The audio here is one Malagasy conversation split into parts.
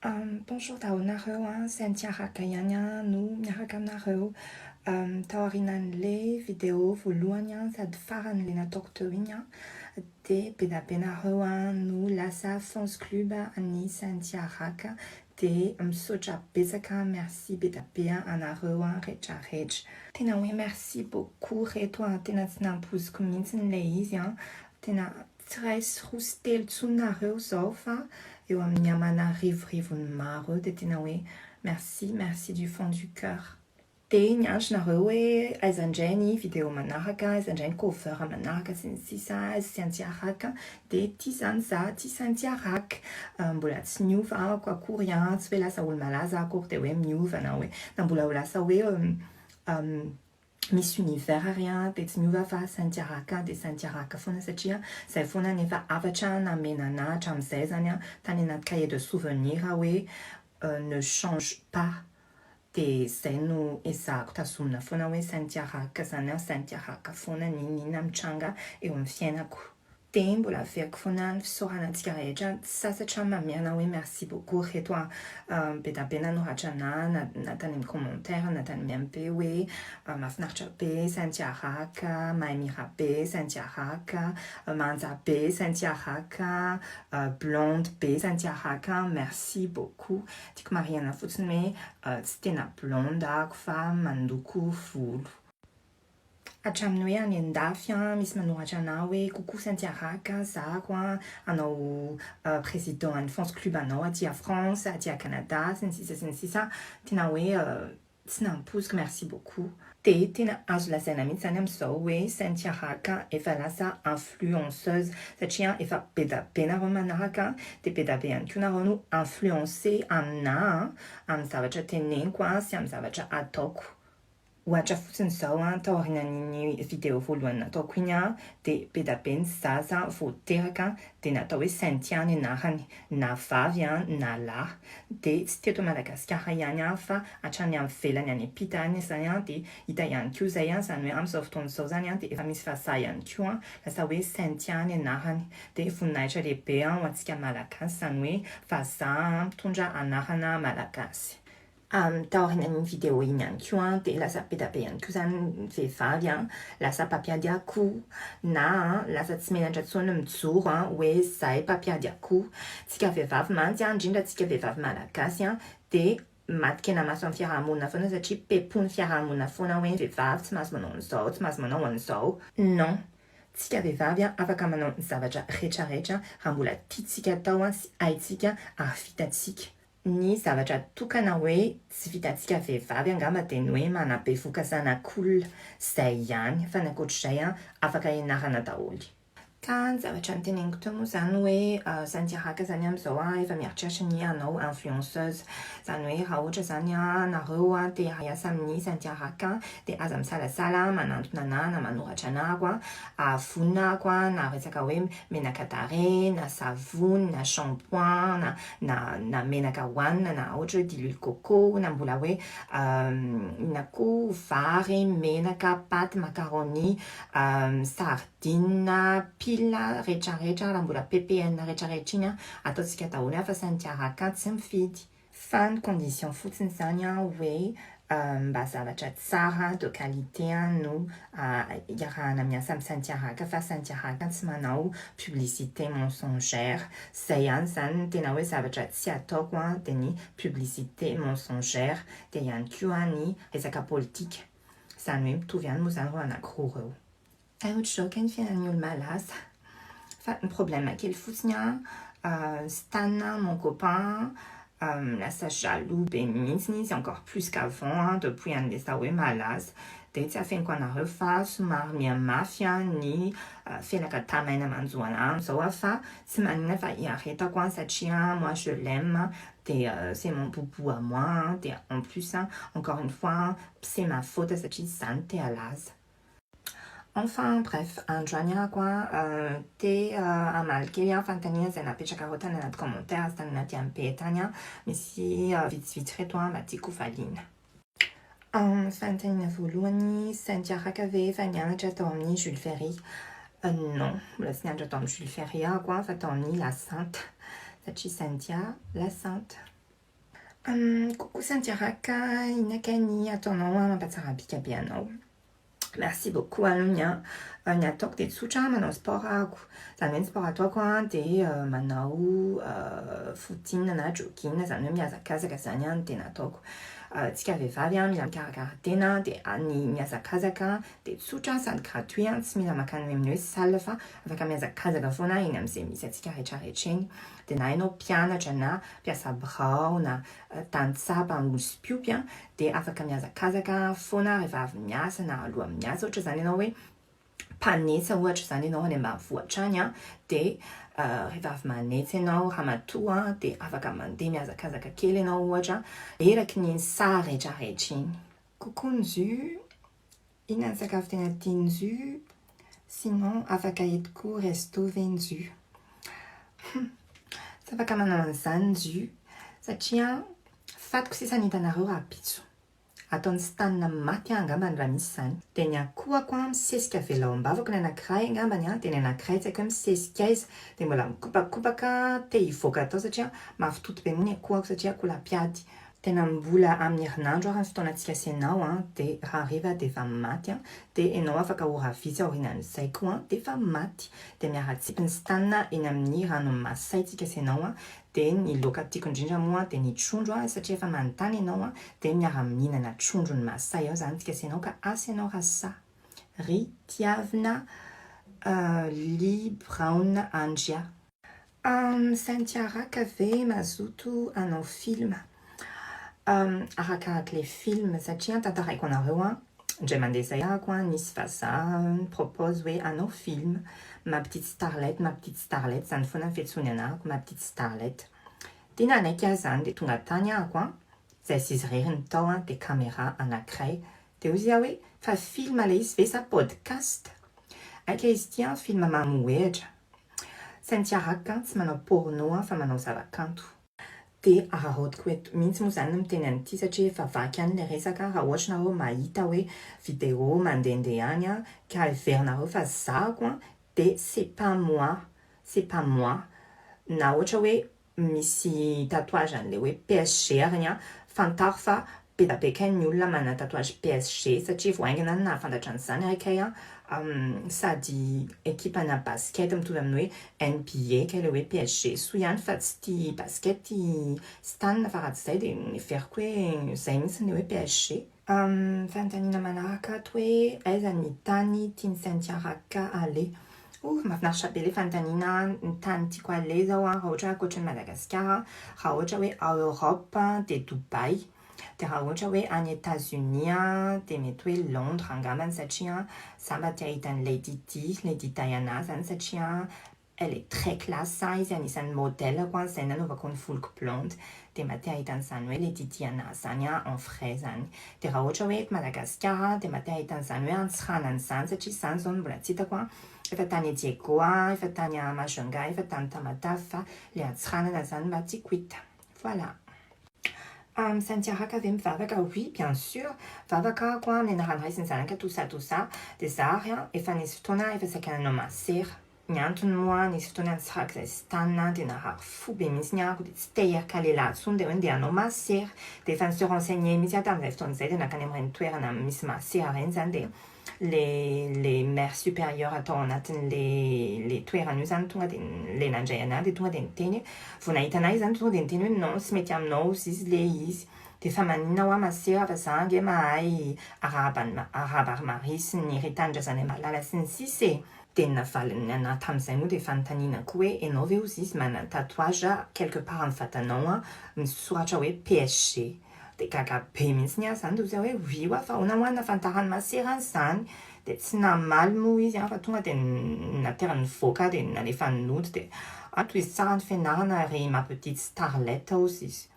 Bonjour taonareu, Santiago Kayanya, nu Nyarakamnareu, Taorinan le video voluanya, sad faran lena toktoinya, de pedapenareu, nu lasa fons club ani Santiago, de soja bezaka, merci bedapea anareu, recha rech. Tena oui, merci beaucoup, retoi, tena tina pus kuminsen leizia, tena tres rustel tsunareu sofa, eu am nyamana rivrivun maro de tena we merci du fond du cœur. Te nyash na rewe aizanjeni video manaraka aizanjeni cover manaraka sensisa siantiaraka de tisanza tisantiarak mbola tsy niova kwa koria tsy hoe lasa olo malaza akory de hoe miova na hoe na mbola ho lasa hoe Miss Univers rien de tsy miova fa Santiaraka de Santiaraka foana satria zay foana nefa avatra namenana hatram'izay zany a tany anaty cahier de souvenir hoe ne change pas de zay no ezahako tazomina foana hoe Santiaraka zany a Santiaraka foana ninina mitranga eo amin'ny fiainako. De mbola veriko foana ny fisaoranantsika rehetra sasatra mamiana hoe merci beaucoup reto be da be nanoratra natany amin'ny commentaire natany miambe hoe mahafinaritra be Santiaraka, mahay mihira be Santiaraka, manja be Santiaraka, blonde be Santiaraka, merci beaucoup. Tiako mariana fotsiny hoe tsy tena blonde ako fa mandoko volo. Hatramin'ny hoe any andafy misy manoratra anao hoe coucou Santiaraka zako anao président any fans club anao aty à France aty à Canada sy ny sisa tena hoe tsy nampoziko merci beaucoup. De tena azo lazaina mihitsy zany amin'izao hoe Santiaraka efa lasa influenceuse satria efa be da be nareo manaraka de be da be ihany koa nareo no influencer amina amin'ny zavatra teneniko sy amin'ny zavatra ataoko. Ohatra fotsiny zao taorinan'iny video voalohany nataoko iny de be da be ny zaza vao teraka de natao hoe Saintia ny anarany na vavy na lahy de tsy teto Madagasikara ihany fa hatrany amin'ny velany any ampita any zany de hita ihany koa zay zany hoe amin'izao fotoana zao zany de efa misy vazaha ihany koa lasa hoe Saintia ny anarany de voninahitra lehibe ho antsika malagasy zany hoe vazaha mitondra anarana malagasy. Taorinan'iny video iny ihany koa de lasa be da be ihany koa zany vehivavy lasa mpampiady akoho na lasa tsy menatra intsony mijoro hoe zahay mpampiady akoho. Tsika vehivavy mantsy indrindra tsika vehivavy malagasy de matikena maso amin'ny fiarahamonina foana satria pepony fiarahamonina foana hoe vehivavy tsy mahazo manao an'izao tsy mahazo manao an'izao. Non, tsika vehivavy afaka manao ny zavatra rehetrarehetra raha mbola tiantsika atao sy haintsika ary vitantsika. Ny zavatra tokana hoe tsy vitantsika vehivavy angamba de ny hoe manabevoka zanak'olona zay ihany fa ny ankoatr'izay afaka ianarana daholo. Ka ny zavatra niteneniko teo moa zany hoe Santiaraka zany amin'izao efa mieritreritra ny anao influenceuse zany hoe raha ohatra zany nareo te hiasa amin'ny Santiaraka de aza misalasala manantona na manoratra anako vonina ako na resaka hoe menaka tarehy na savony na shampoing na menaka hoanina na ohatra hoe diluile coco na mbola hoe na koa vary menaka paty macaroni sardine pila rehetrarehetra raha mbola ppn rehetrarehetra iny ataotsika daholo fa Santiaraka tsy mifidy fa ny condition fotsiny zany hoe mba zavatra tsara de qualité no iarahana miasa amin'ny Santiaraka fa Santiaraka tsy manao publicité mensongère zay ihany zany tena hoe zavatra tsy ataoko de ny publicité mensongère de ihany koa ny resaka politika zany hoe mitovy ihany moa zany roa anankiroa reo. Ohatr'izao kay ny fiainan'ny olo malaza fa ny problème kely fotsiny Stan mon copain lasa jaloux be mihitsiny izy encore plus qu'avant depuis an'le za hoe malaza de tsy afeniko anareo fa somary mihamafy ny felaka tamaina manjoana amin'izao fa tsy maninona fa hiaretako satria moi je l'aime de c'est mon boubou à moi de en plus encore une fois c'est ma faute satria zany te halaza. Enfin bref androany te amaly kely fanontaniana zay napetraka reo tany anaty commentaire tany anaty ampe tany misy vitsivitsy reto mba tiako valiana. Fanontaniana voalohany Santiaraka ve efa nianatra tao amin'ny Jules Ferry? Non, mbola tsy nianatra tao amin'ny Jules Ferry fa tao amin'ny La Sainte satria Santia La Sainte. Coucou Santiaraka, Inakani, Atonoa, Mapatsarabika Biano. Merci beaucoup Alunia. Nyatok de Tsucha, Manon Sporaku. Zanen Sporatoa, de Manau, Futin, Najokin, Zanem Yazakaza Kasanyan, Tenatok. Tika Fabian, Milan Karakatena, de Ani Miyazakazaka, de Tsucha, San Gratuian, Milamakan Memnus Salfa, avec Miyazakazaga Fona, Inam Semisatika Recharechen, de Naino Piana Jana, Piasa Brauna, Tanza Banguspiupia, de Afrika Miyazakazaka, Fona, Revav Miasa, na Lua Miaso, Chazaninowe, Panesa, Wachazanino, and Mafuachanya, de Revav Maneteno, Hamatua, de Avakaman, de Miyazakazaka Keleno, Waja, Eraknin Sa Recharechin. Kukunzu, Inazakaftenatinzu, sinon Avakayetku resto venzu. Savakaman Sanzu, Sachia, Fatkusi Sanitanaru Rapitsu. Aton stanna matia ngaban ramisan. Tenya kua kwam seska felomba vokna krai ngabanya tenena kraita comme seskais de molam kupaka te ifoka to sachia maftut bemunia kua sachia kula piadi. Tenambula amnirnanjo ranstonatika senau te rariva de famatia te enoa fakaura visa orinan saikuan de famati te miaratsipen stanna inamnirano masaitika senau te ni lokati konjinja mua te ni chundwa satria famantani noa te miaramnina na chundrun masai zantika senau ka asenau rasa ri tiavna li braun angia Santiara Café Mazutu ano film Arakat les films, ça tient à tarai qu'on a rejoint. J'ai mandé ça à quoi, Nice Fassa, propose, oui, à nos films. Ma petite starlette, ça ne faut pas faire ma petite starlette. Tina nekazan, de tungatania à quoi? Ça s'y riren toa, des caméras, en a créé. Te usiawe, fa film à l'is, fait sa podcast. A question, film à ma mouège. Santiara Kant, mano porno, fa mano savakantu. Te arahot kwet mints musanum tenen tisache favakian le resaka rawachnaro maitawe video mandendeania kai fernaro fasa quoi te c'est pas moi naochawe misi tatouage an lewe PSG arnya fantarfa peda peken nulla mana tatouage PSG sachi wangena na fanda chansan rekaya ça dit équipe na basket tout la nuit NBA qu'elle est PSG souyan fatsti basket stan farat sed et faire quoi sains ne PSG fantanina manaka twe ezanitani tin Santiaraka ale mafnar chapele fantanina tanti kwa leza wa roja coach Madagascar roja we Europe de Dubaï te raochawe en États-Unis, te metwe Londres, en gaman sachia, Sambatia itan Lady Diana, san sachia, elle est très classe, ils ont un modèle, quoi, c'est un nouveau con folk blonde, te matia itan sanwe, Lady Diana, sanya, en fraisan, te raochawe Madagascar, te matia itan sanwe, en sranan san, sachi san zon, bulatita, quoi, Ifatania Diegoa, Ifatania Machunga, Ifatanta Matafa, les sranan san batiquita. Voilà. Santiaraka vem Vavaka, oui, bien sûr. Vavaka, quoi, Nenaran Reisen Sanaka, tout ça, des aria, et Fanistona, et Fasakan Noma Ser. Nyantun moi, Nistona Srak, Stana, des Nahar Fou, Bemisnia, ou des Steyer Kalela, Sunde, und der Noma Ser, des fans se renseigner, Misiatan, Refton Zed, Nakanemren Tuerana, Misma Searen Zande. Les mères supérieures à ton atten les tueranus antunga les nanjayana de tunga dentene funaitana is antunga dentene non smetiam no sis leis de famanina wa masera vasange mai arabar maris ni ritanja sanemala la sensise den fallen na tamsenu de fantanina kue et noveusis man tatouage quelque part en fatanoa surachawe PSG de kaka pemins nia san du zawe wiwa fa una wana fantaran maseran san de tsina malmu is ya fatunga den na terran foka den na les fan nout de a tu saran fenarna ri ma petite starlette aussi.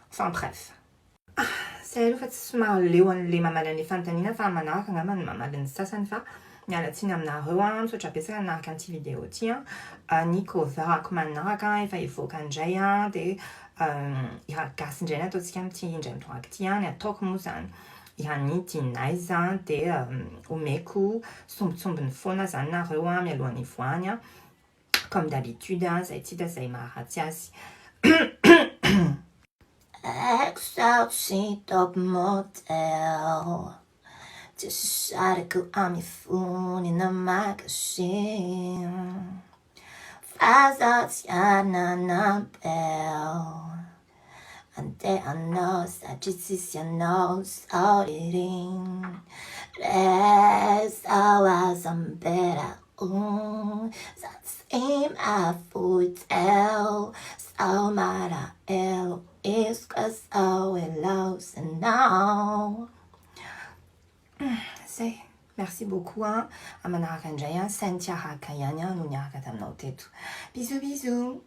Enfin bref. C'est le fait sma lewan le mamalan fantanina fa manaka ngaman mamalan sasan fa Nyala tinam na ruan, so chapesa na kanti video tiens. Nico vera kuman naraka, il faut kanjaya, de ira gassen jena to tsiam ti jem to aktian, ya tok musan. Yani tinai zan de o meku sombn fona zany nareo mialohan'ny voany comme d'habitude zay ty da zay maharatsy azy. Ex-out top model decided I'm fool in the magazine. Faz na bell. And there are no statistics, auditing. There's always some better. That's him I would tell. So matter is cause so we lost and now. C'est. Merci beaucoup. Amanarakan Jaya, Santia Hakayanya, Nunyaka Tamno Tetu. Bisous, bisous.